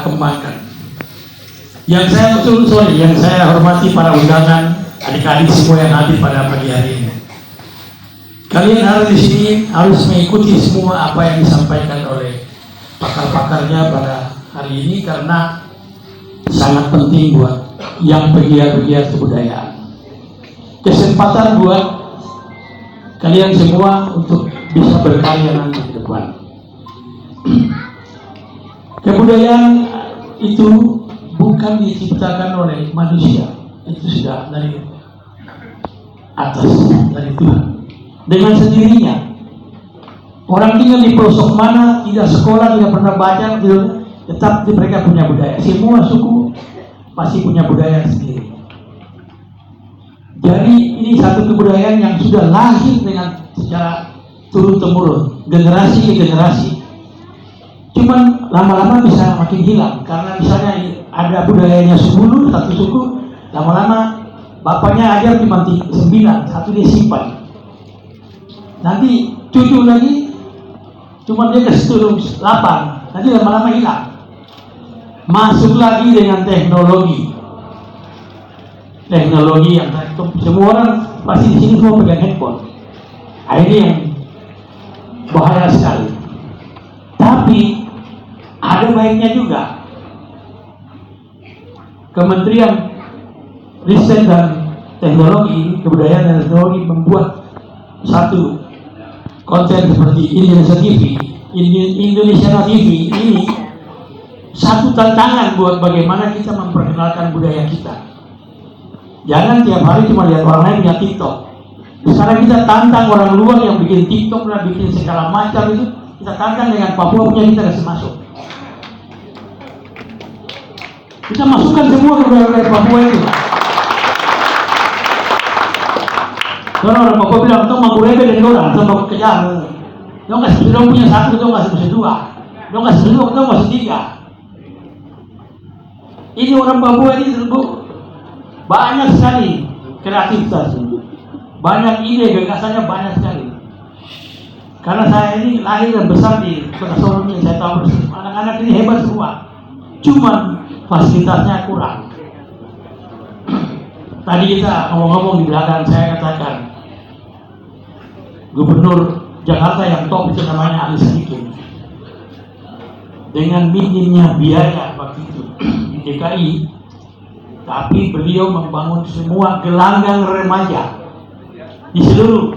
kita kembangkan. Yang saya hormati para undangan, adik-adik semua yang hadir pada pagi hari ini. Kalian harus di sini harus mengikuti semua apa yang disampaikan oleh pakar-pakarnya pada hari ini karena sangat penting buat yang pegiat-pegiat kebudayaan. Kesempatan buat kalian semua untuk bisa berkarya nanti ke depan. Kebudayaan itu bukan diciptakan oleh manusia, itu sudah dari atas, dari Tuhan. Dengan sendirinya, orang tinggal di pelosok mana, tidak sekolah, tidak pernah baca, tetap mereka punya budaya. Semua suku pasti punya budaya sendiri. Jadi ini satu kebudayaan yang sudah lahir dengan secara turun-temurun, generasi ke generasi. Cuman lama-lama bisa makin hilang karena misalnya ada budayanya 10 satu suku, lama-lama bapaknya ajar cuma 9, satu dia simpan. Nanti cucu lagi cuma dia kasih turun 8, nanti lama-lama hilang. Masuk lagi dengan teknologi yang semua orang pasti di sini semua pegang handphone. Ini yang bahaya sekali. Tapi ada baiknya juga. Kementerian Riset dan Teknologi, Kebudayaan dan Teknologi membuat satu konten seperti Indonesia TV, Indonesia TV ini satu tantangan buat bagaimana kita memperkenalkan budaya kita. Jangan tiap hari cuma lihat orang lain punya TikTok. Sekarang kita tantang orang luar yang bikin TikTok dan bikin segala macam itu, kita tantang dengan Papua punya kita kasih masuk. Kita masukkan semua ke budaya Papua itu. Karena orang Papua bilang, "Tong mampu rebe dan orang, tong mampu kejar." Dong kasih punya satu, dong kasih dua, dong kasih dua, dong kasih tiga. Ini orang Papua ini banyak sekali kreativitas, banyak ide, gagasannya banyak sekali. Karena saya ini lahir dan besar di Kota Sorong ini, saya tahu anak-anak ini hebat semua. Cuman fasilitasnya kurang. Tadi kita ngomong-ngomong di belakang, saya katakan Gubernur Jakarta yang top itu namanya Ali Sadikin. Dengan minimnya biaya waktu itu di DKI, tapi beliau membangun semua gelanggang remaja di seluruh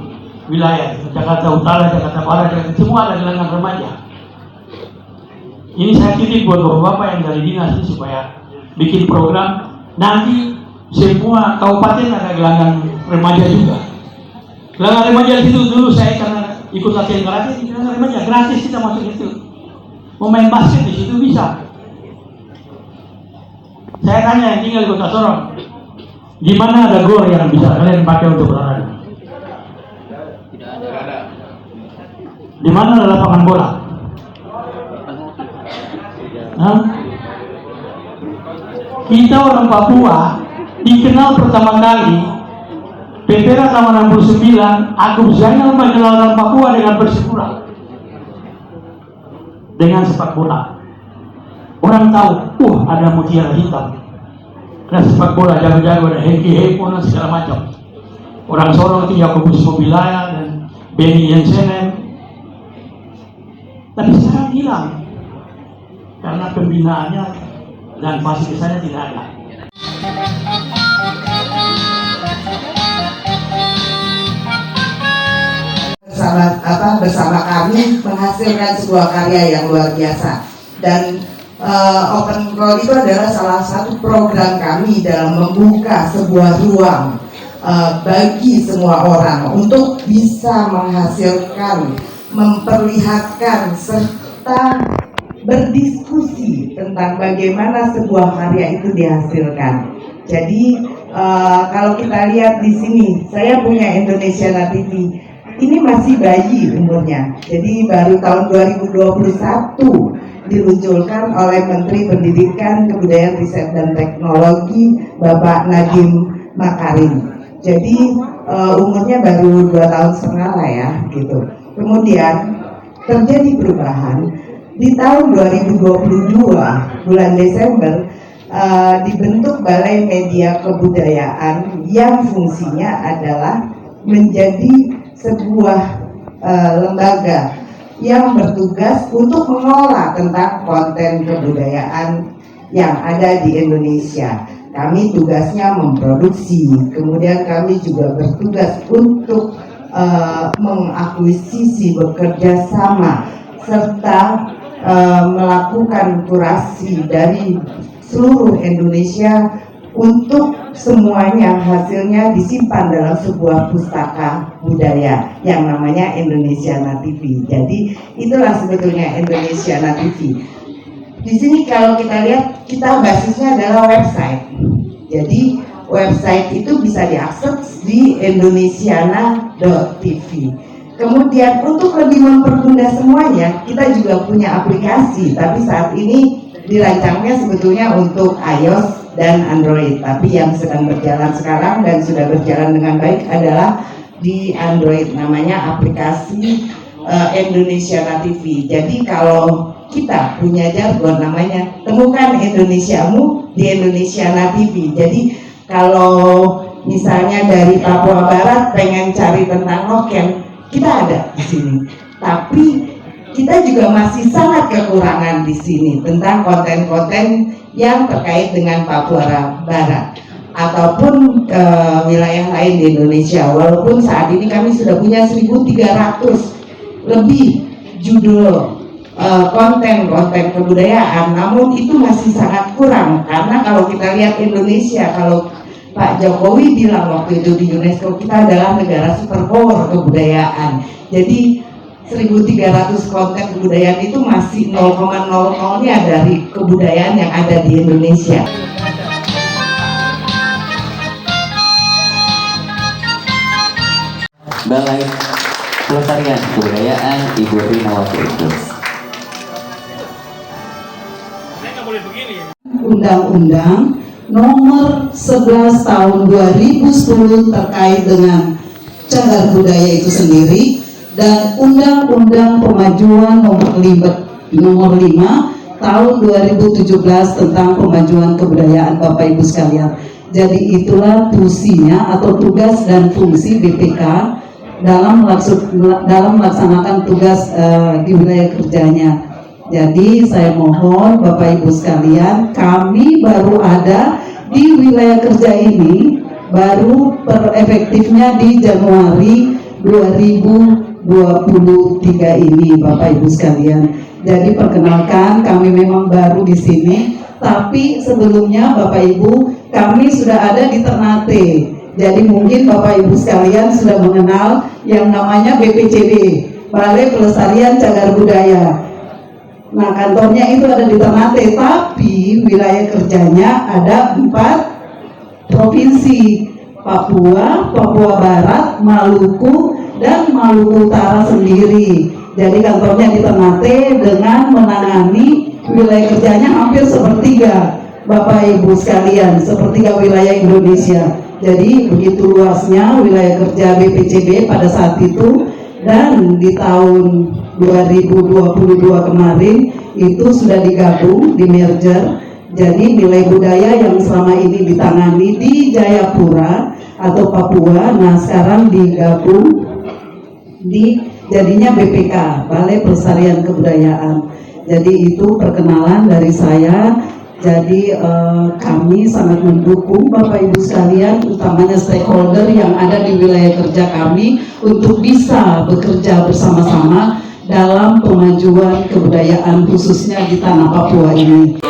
wilayah, Jakarta Utara, Jakarta Barat, semua ada gelanggang remaja. Ini saya titip buat bapak-bapak yang dari dinas ini supaya bikin program. Nanti semua kabupaten ada gelanggang remaja juga. Gelanggang remaja itu dulu saya karena ikut latihan karate di gelanggang remaja gratis, kita masuk itu. Mau main basket di situ bisa. Saya tanya yang tinggal di Kota Sorong, di mana ada gor yang bisa kalian pakai untuk olahraga? Tidak ada. Di mana ada lapangan bola? Nah, kita orang Papua dikenal pertama kali Petera tahun 69, Agung Zainal mengenalkan Papua dengan bersepura, dengan sepak bola. Orang tahu, ada mutiara hitam. Karena sepak bola jago-jago, ada Hengki Hepon dan segala macam. Orang Sorong itu Yakobus Mobilaya dan Benny Jensenen. Tapi sekarang hilang karena pembinaannya dan fasilitasnya tidak ada. Bersama kami menghasilkan sebuah karya yang luar biasa. Dan Open Call itu adalah salah satu program kami dalam membuka sebuah ruang bagi semua orang untuk bisa menghasilkan, memperlihatkan serta berdiskusi tentang bagaimana sebuah karya itu dihasilkan. Jadi kalau kita lihat di sini, saya punya Indonesia TV. Ini masih bayi umurnya. Jadi baru tahun 2021 diluncurkan oleh Menteri Pendidikan, Kebudayaan, Riset dan Teknologi Bapak Nadiem Makarim. Jadi umurnya baru 2,5 tahun lah ya gitu. Kemudian terjadi perubahan di tahun 2022 bulan Desember dibentuk Balai Media Kebudayaan yang fungsinya adalah menjadi sebuah lembaga yang bertugas untuk mengelola tentang konten kebudayaan yang ada di Indonesia. Kami tugasnya memproduksi, kemudian kami juga bertugas untuk mengakuisisi, bekerja sama, serta melakukan kurasi dari seluruh Indonesia untuk semuanya hasilnya disimpan dalam sebuah pustaka budaya yang namanya Indonesiana TV. Jadi itulah sebetulnya Indonesiana TV. Di sini kalau kita lihat, kita basisnya adalah website. Jadi website itu bisa diakses di indonesiana.tv. Kemudian untuk lebih mempermudah semuanya, kita juga punya aplikasi, tapi saat ini dirancangnya sebetulnya untuk iOS dan Android. Tapi yang sedang berjalan sekarang dan sudah berjalan dengan baik adalah di Android, namanya aplikasi Indonesiana TV. Jadi kalau kita punya jargon namanya temukan Indonesiamu di Indonesiana TV. Jadi kalau misalnya dari Papua Barat pengen cari tentang Noken, kita ada di sini. Tapi kita juga masih sangat kekurangan di sini tentang konten-konten yang terkait dengan Papua Barat ataupun wilayah lain di Indonesia. Walaupun saat ini kami sudah punya 1.300 lebih judul konten-konten kebudayaan, namun itu masih sangat kurang karena kalau kita lihat Indonesia, kalau Pak Jokowi bilang waktu itu di UNESCO kita adalah negara superpower kebudayaan. Jadi 1.300 konten kebudayaan itu masih 0,00-nya dari kebudayaan yang ada di Indonesia. Balai Pelestarian Kebudayaan Ibu Rinawati Idrus. Undang-Undang Nomor 11 Tahun 2010 terkait dengan cagar budaya itu sendiri, dan Undang-Undang Pemajuan Nomor 5 Tahun 2017 tentang Pemajuan Kebudayaan, Bapak Ibu sekalian. Jadi itulah fungsinya atau tugas dan fungsi BPK dalam melaksanakan tugas di wilayah kerjanya. Jadi saya mohon Bapak Ibu sekalian, kami baru ada di wilayah kerja ini baru efektifnya di Januari 2023 ini, Bapak Ibu sekalian. Jadi perkenalkan, kami memang baru di sini, tapi sebelumnya Bapak Ibu kami sudah ada di Ternate. Jadi mungkin Bapak Ibu sekalian sudah mengenal yang namanya BPCB, Balai Pelestarian Cagar Budaya. Nah, kantornya itu ada di Ternate, tapi wilayah kerjanya ada 4 provinsi: Papua, Papua Barat, Maluku, dan Maluku Utara sendiri. Jadi kantornya di Ternate dengan menangani wilayah kerjanya hampir sepertiga, Bapak Ibu sekalian, sepertiga wilayah Indonesia. Jadi begitu luasnya wilayah kerja BPCB pada saat itu. Dan di tahun 2022 kemarin itu sudah digabung, di merger. Jadi nilai budaya yang selama ini ditangani di Jayapura atau Papua, nah sekarang digabung di jadinya BPK, Balai Pelestarian Kebudayaan. Jadi itu perkenalan dari saya. Jadi kami sangat mendukung Bapak Ibu sekalian, utamanya stakeholder yang ada di wilayah kerja kami untuk bisa bekerja bersama-sama dalam pemajuan kebudayaan khususnya di tanah Papua ini.